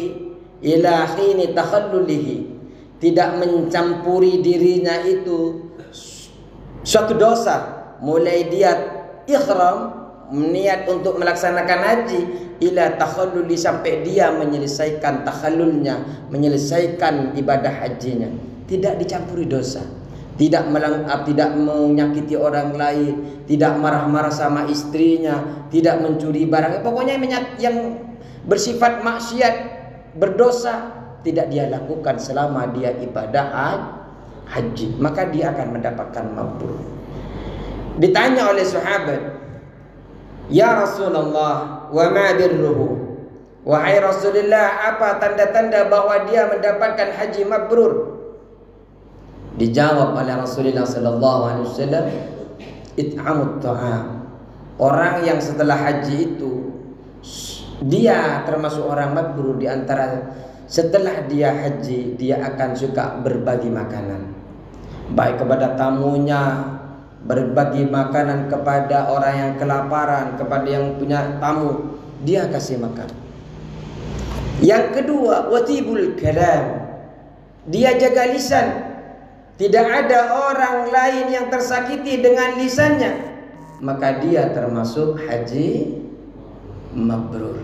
ila hin takhallulihi. Tidak mencampuri dirinya itu suatu dosa, mulai dia ikhram, niat untuk melaksanakan haji, ila takhalluli, sampai dia menyelesaikan takhallulnya, menyelesaikan ibadah hajinya. Tidak dicampuri dosa, tidak menyakiti orang lain, tidak marah-marah sama istrinya, tidak mencuri barang, pokoknya yang bersifat maksiat, berdosa, tidak dia lakukan selama dia ibadah haji, maka dia akan mendapatkan mabrur. Ditanya oleh sahabat, ya Rasulullah, wa ma birruhu? Wahai Rasulullah, apa tanda-tanda bahwa dia mendapatkan haji mabrur? Dijawab oleh Rasulullah sallallahu alaihi wasallam, it'amut ta'am. Orang yang setelah haji itu dia termasuk orang mabrur, di antara setelah dia haji dia akan suka berbagi makanan, baik kepada tamunya, berbagi makanan kepada orang yang kelaparan, kepada yang punya tamu, dia kasih makan. Yang kedua, watibul kalam, dia jaga lisan. Tidak ada orang lain yang tersakiti dengan lisannya, maka dia termasuk haji mabrur.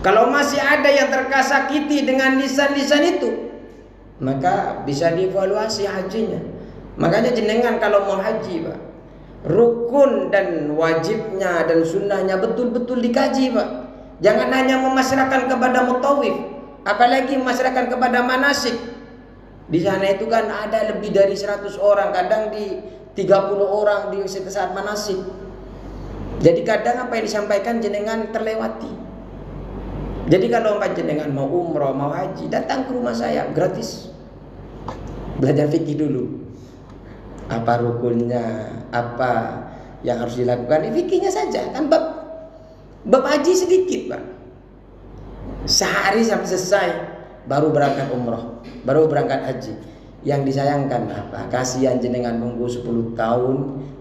Kalau masih ada yang tersakiti dengan lisan-lisan itu, maka bisa dievaluasi hajinya. Makanya jenengan kalau mau haji, Pak, rukun dan wajibnya dan sunnahnya betul-betul dikaji, Pak. Jangan hanya memasrahkan kepada mutawif, apalagi memasrahkan kepada manasik. Di sana itu kan ada lebih dari 100 orang, kadang di 30 orang di saat manasik. Jadi kadang apa yang disampaikan jenengan terlewati. Jadi kalau jenengan mau umroh, mau haji, datang ke rumah saya gratis. Belajar fikih dulu. Apa rukunnya, apa yang harus dilakukan, fikihnya saja. Kan bab haji sedikit, Pak. Sehari sampai selesai, baru berangkat umroh, baru berangkat haji. Yang disayangkan apa? Kasihan jenengan nunggu 10 tahun,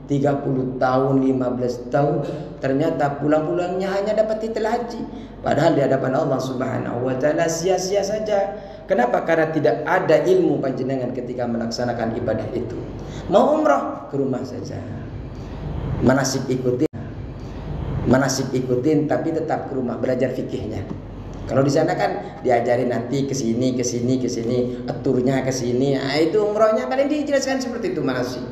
30 tahun, 15 tahun, ternyata pulang-pulangnya hanya dapat titel haji. Padahal di hadapan Allah Subhanahu wa ta'ala sia-sia saja. Kenapa? Karena tidak ada ilmu panjenengan ketika melaksanakan ibadah itu. Mau umroh, ke rumah saja. Manasik ikutin, tapi tetap ke rumah belajar fikihnya. Kalau di sana kan diajarin nanti ke sini, aturnya ke sini. Nah, itu umrohnya paling dijelaskan seperti itu manasik.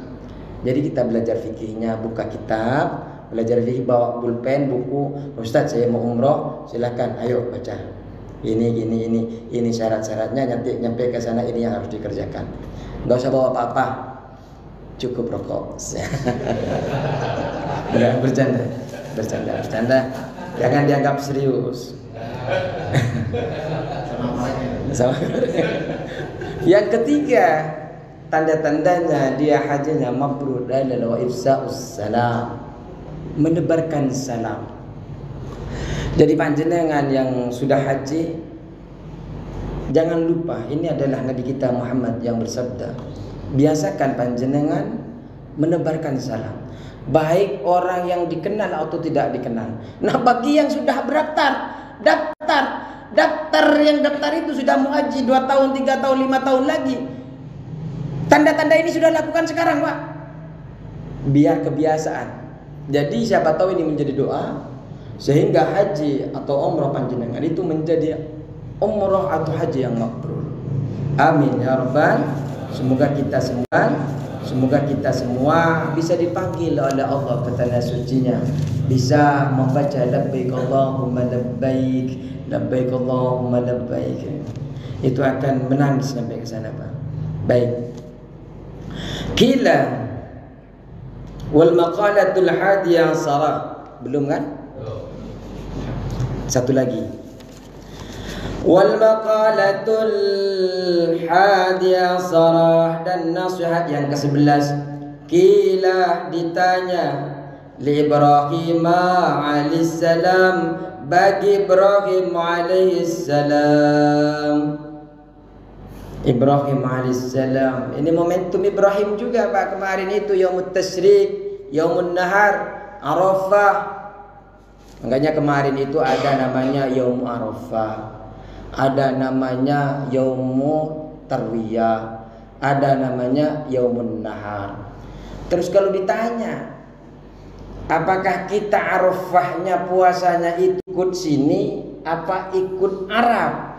Jadi kita belajar fikihnya, buka kitab, belajar fikih, bawa pulpen, buku. Ustaz, saya mau umroh, silakan, ayo baca. Ini syarat-syaratnya, nyampe ke sana ini yang harus dikerjakan. Enggak usah bawa apa-apa, cukup rokok. Bercanda. Jangan dianggap serius. Yang ketiga, tanda-tandanya dia hajinya mabrur adalah ifsa'us salam, menebarkan salam. Jadi panjenengan yang sudah haji, jangan lupa, ini adalah Nabi kita Muhammad yang bersabda, biasakan panjenengan menebarkan salam. baik orang yang dikenal atau tidak dikenal. Nah, bagi yang sudah daftar yang daftar itu sudah mau haji 2 tahun, 3 tahun, 5 tahun lagi. Tanda-tanda ini sudah lakukan sekarang, Pak. Biar kebiasaan. Jadi siapa tahu ini menjadi doa sehingga haji atau umrah panjenengan itu menjadi umrah atau haji yang mabrur. Amin ya rabbal. Semoga kita semua bisa dipanggil oleh Allah ke tanah sucinya, bisa membaca labbaik Allahumma labbaik, labbaik Allahumma labbaik. Itu akan menangis sampai ke sana, Pak. Baik. Kila wal maqalatul hadiyah sarah. Belum kan? Satu lagi. Wal maqalatul hadiyah sarah, dan nasihat yang ke-11. Kila ditanya li Ibrahim alaihissalam, bagi Ibrahim alaihissalam. Ibrahim alaihissalam. Ini momentum Ibrahim juga, Pak. Kemarin itu Yaumut Tasyrik, Yaumun Nahar, Arafah. Makanya kemarin itu ada namanya Yaum Arafah, ada namanya Yaumu Tarwiyah, ada namanya Yaumun Nahar. Terus kalau ditanya, apakah kita Arafahnya puasanya ikut sini apa ikut Arab?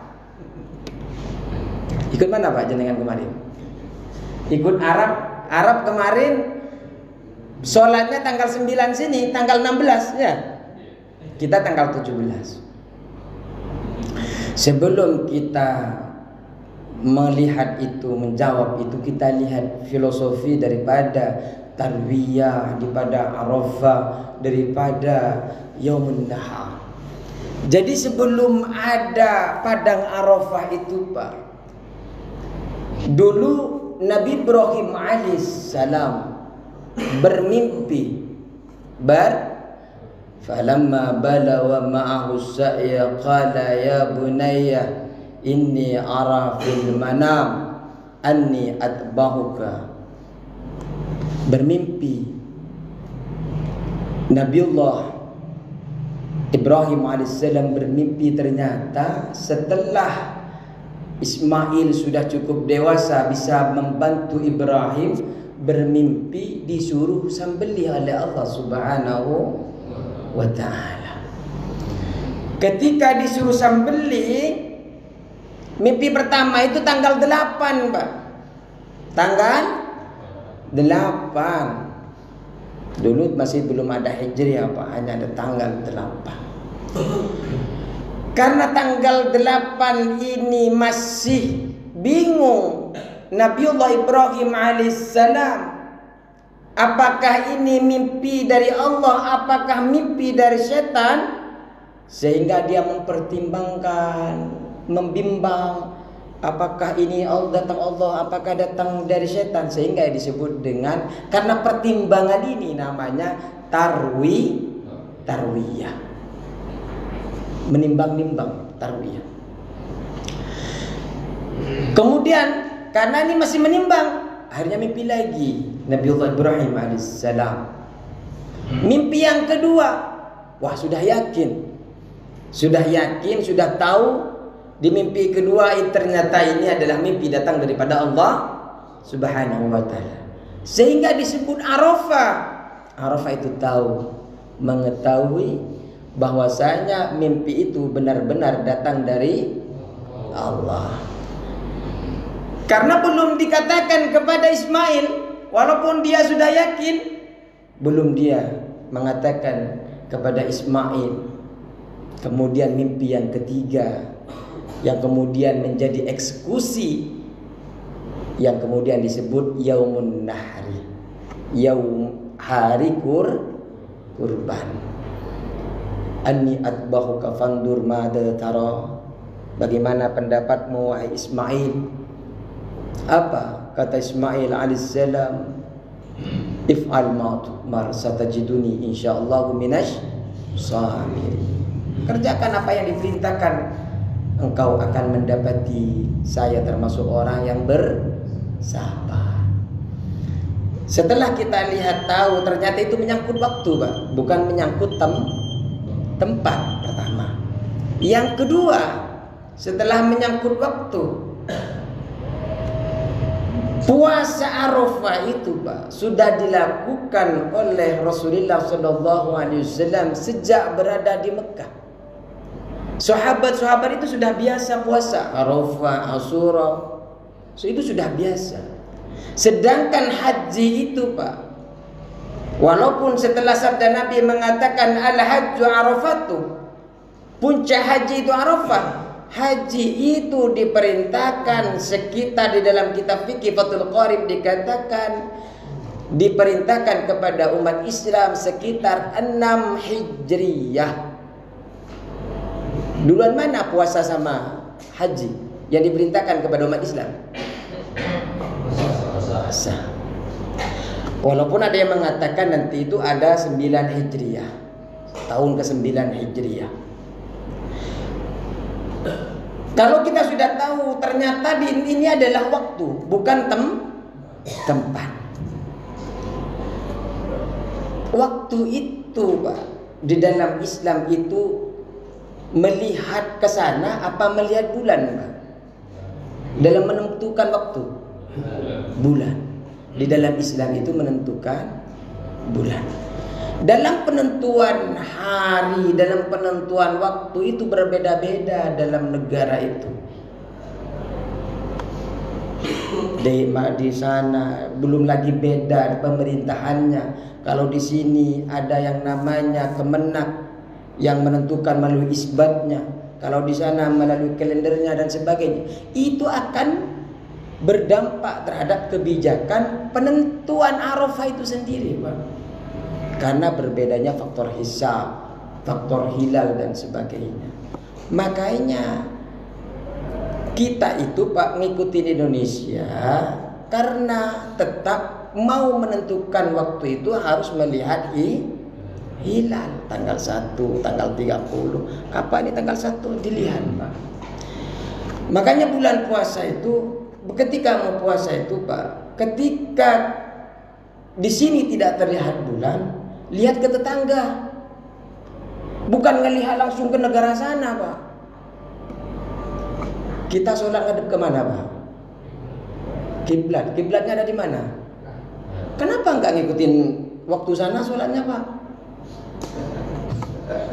Ikut mana, Pak, jenengan kemarin? Ikut Arab. Arab kemarin sholatnya tanggal 9 sini, tanggal 16 ya. Kita tanggal 17. Sebelum kita melihat itu, menjawab itu, kita lihat filosofi daripada Tarwiyah, daripada Arafah, daripada Yaumun Nahar. Jadi sebelum ada padang Arafah itu, Pak, dulu Nabi Ibrahim alaihissalam bermimpi falamma balagha ma'ahu as-sa'ya qala ya bunayya inni ara fil manam anni atbahuka. Bermimpi Nabiullah Ibrahim alaihissalam bermimpi, ternyata setelah Ismail sudah cukup dewasa bisa membantu Ibrahim, bermimpi disuruh sembelih oleh Allah Subhanahu wa ta'ala. Ketika disuruh sembelih, mimpi pertama itu tanggal 8, Pak. Tanggal 8. Dulu masih belum ada Hijriah, Pak, hanya ada tanggal 8. Karena tanggal 8 ini masih bingung Nabiullah Ibrahim alaihissalam, apakah ini mimpi dari Allah, apakah mimpi dari setan, sehingga dia mempertimbangkan, membimbang, apakah ini datang Allah, apakah datang dari setan, sehingga disebut dengan, karena pertimbangan ini namanya tarwiyah. Menimbang-nimbang, tarwiyah. Kemudian karena ini masih menimbang, akhirnya mimpi lagi Nabiullah Ibrahim alaihissalam. Mimpi yang kedua, wah sudah yakin, sudah tahu. Di mimpi kedua ternyata ini adalah mimpi datang daripada Allah Subhanahu wa ta'ala, sehingga disebut Arafah. Arafah itu tahu, mengetahui bahwasanya mimpi itu benar-benar datang dari Allah. Karena belum dikatakan kepada Ismail, walaupun dia sudah yakin, belum dia mengatakan kepada Ismail. Kemudian mimpi yang ketiga, yang kemudian menjadi eksekusi, yang kemudian disebut Yaumun Nahri, yaum hari kurban. Anni atbahuka fandur mada tara. Bagaimana pendapatmu wahai Ismail? Apa kata Ismail alaihissalam? If'al ma'tumar satajiduni insyaallah minasy sabirin. Kerjakan apa yang diperintahkan, engkau akan mendapati saya termasuk orang yang bersabar. Setelah kita lihat tahu ternyata itu menyangkut waktu, Pak, bukan menyangkut tempat pertama. Yang kedua, setelah menyangkut waktu, puasa Arafah itu, Pak, sudah dilakukan oleh Rasulullah SAW sejak berada di Mekah. Sahabat-sahabat itu sudah biasa puasa Arafah, Asyura, itu sudah biasa. Sedangkan haji itu, Pak, walaupun setelah sabda Nabi mengatakan al-hajju arafatu, puncak haji itu Arafah, haji itu diperintahkan sekitar di dalam kitab fikih Fathul Qarib dikatakan diperintahkan kepada umat Islam sekitar 6 Hijriyah. Duluan mana puasa sama haji yang diperintahkan kepada umat Islam? Puasa. Walaupun ada yang mengatakan nanti itu ada 9 Hijriyah, tahun ke-9 Hijriyah. Kalau kita sudah tahu ternyata ini adalah waktu, bukan tempat. Waktu itu, Pak, di dalam Islam itu melihat ke sana apa melihat bulan, Pak? Dalam menentukan waktu, bulan. Di dalam Islam itu menentukan bulan. Dalam penentuan hari, dalam penentuan waktu itu berbeda-beda dalam negara itu. Di sana belum lagi beda pemerintahannya. Kalau di sini ada yang namanya Kemenak yang menentukan melalui isbatnya. Kalau di sana melalui kalendernya dan sebagainya. Itu akan berdampak terhadap kebijakan penentuan Arafah itu sendiri, Pak. Karena berbedanya faktor hisab, faktor hilal dan sebagainya. Makanya kita itu, Pak, ngikutin Indonesia karena tetap mau menentukan waktu itu harus melihat hilal tanggal 1, tanggal 30. Kapan ini tanggal 1 dilihat, Pak. Makanya bulan puasa itu ketika mau puasa itu, Pak, ketika di sini tidak terlihat bulan, lihat ke tetangga. Bukan ngelihat langsung ke negara sana, Pak. Kita sholat ngadep kemana, Pak? Kiblat. Kiblatnya ada di mana? Kenapa nggak ngikutin waktu sana sholatnya, Pak?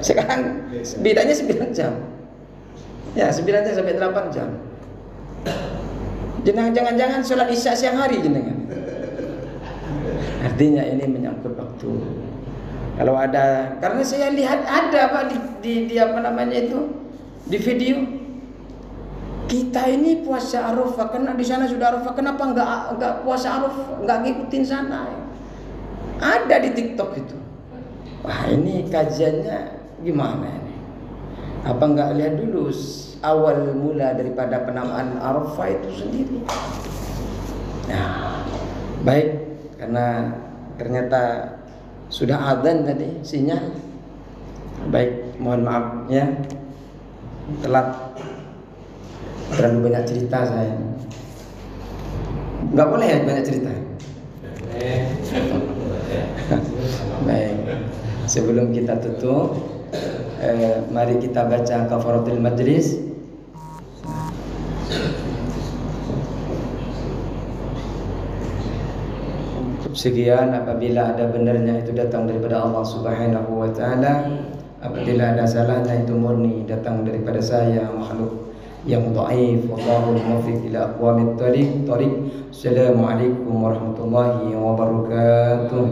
Sekarang bedanya 9 jam. Ya, 9 jam sampai 8 jam. Jangan-jangan sholat isya siang hari jenengan. Artinya ini menyangkut waktu. Kalau ada, karena saya lihat ada, Pak, di apa namanya itu, di video. Kita ini puasa Arafah karena di sana sudah Arafah. Kenapa enggak puasa Arafah, enggak ngikutin sana? Ada di TikTok itu. Wah, ini kajiannya gimana ini? Apa enggak lihat dulu awal mula daripada penamaan Arafah itu sendiri? Nah, baik, karena ternyata sudah adzan tadi sinyal. Baik, mohon maaf ya, telat. Terlalu banyak cerita saya. Enggak boleh ya banyak cerita. Baik, sebelum kita tutup, mari kita baca kafaratul majlis. Sekian, apabila ada benarnya itu datang daripada Allah Subhanahu wa taala, apabila ada salahnya itu murni datang daripada saya makhluk yang dhaif. Wallahu muwaffiq ila aqwamit thariq. Assalamualaikum warahmatullahi wabarakatuh.